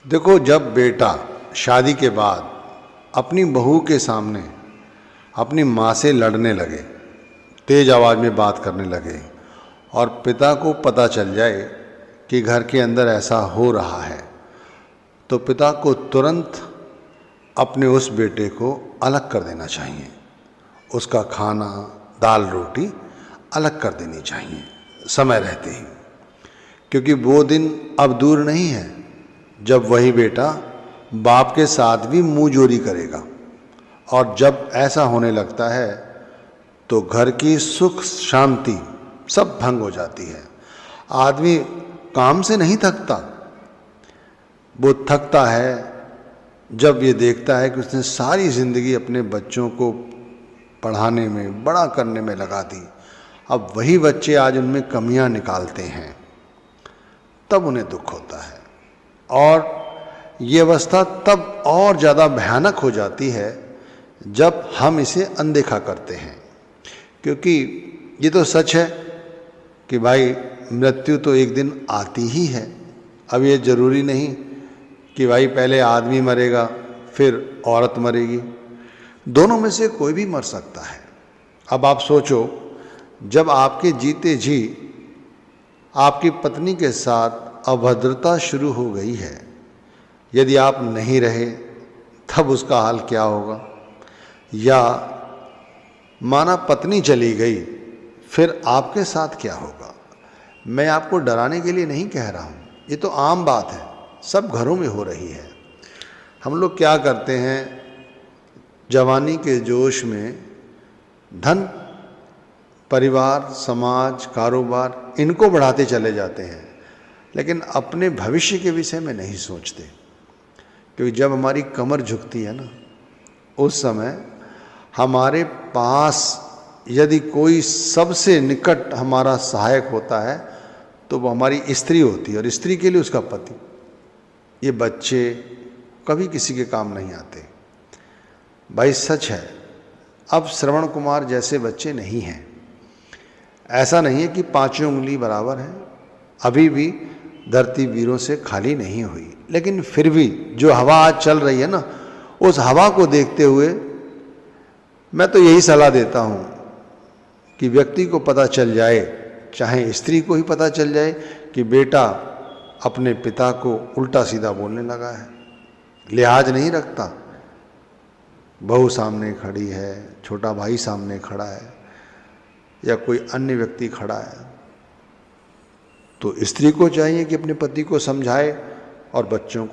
देखो, जब बेटा शादी के बाद अपनी बहू के सामने अपनी माँ से लड़ने लगे, तेज आवाज़ में बात करने लगे और पिता को पता चल जाए कि घर के अंदर ऐसा हो रहा है, तो पिता को तुरंत अपने उस बेटे को अलग कर देना चाहिए। उसका खाना, दाल रोटी अलग कर देनी चाहिए समय रहते ही, क्योंकि वो दिन अब दूर नहीं है जब वही बेटा बाप के साथ भी मुंह जोरी करेगा। और जब ऐसा होने लगता है तो घर की सुख शांति सब भंग हो जाती है। आदमी काम से नहीं थकता, वो थकता है जब ये देखता है कि उसने सारी ज़िंदगी अपने बच्चों को पढ़ाने में, बड़ा करने में लगा दी, अब वही बच्चे आज उनमें कमियां निकालते हैं, तब उन्हें दुख होता है। और ये अवस्था तब और ज़्यादा भयानक हो जाती है जब हम इसे अनदेखा करते हैं, क्योंकि ये तो सच है कि भाई मृत्यु तो एक दिन आती ही है। अब ये ज़रूरी नहीं कि भाई पहले आदमी मरेगा फिर औरत मरेगी, दोनों में से कोई भी मर सकता है। अब आप सोचो, जब आपके जीते जी आपकी पत्नी के साथ अभद्रता शुरू हो गई है, यदि आप नहीं रहे तब उसका हाल क्या होगा? या माना पत्नी चली गई, फिर आपके साथ क्या होगा? मैं आपको डराने के लिए नहीं कह रहा हूँ, ये तो आम बात है, सब घरों में हो रही है। हम लोग क्या करते हैं, जवानी के जोश में धन, परिवार, समाज, कारोबार, इनको बढ़ाते चले जाते हैं, लेकिन अपने भविष्य के विषय में नहीं सोचते। क्योंकि जब हमारी कमर झुकती है ना, उस समय हमारे पास यदि कोई सबसे निकट हमारा सहायक होता है तो वो हमारी स्त्री होती है, और स्त्री के लिए उसका पति। ये बच्चे कभी किसी के काम नहीं आते भाई, सच है। अब श्रवण कुमार जैसे बच्चे नहीं हैं। ऐसा नहीं है कि पांचों उंगली बराबर है, अभी भी धरती वीरों से खाली नहीं हुई, लेकिन फिर भी जो हवा आज चल रही है ना, उस हवा को देखते हुए मैं तो यही सलाह देता हूँ कि व्यक्ति को पता चल जाए, चाहे स्त्री को ही पता चल जाए कि बेटा अपने पिता को उल्टा सीधा बोलने लगा है, लिहाज नहीं रखता। बहू सामने खड़ी है, छोटा भाई सामने खड़ा है, या कोई अन्य व्यक्ति खड़ा है, तो स्त्री को चाहिए कि अपने पति को समझाए और बच्चों को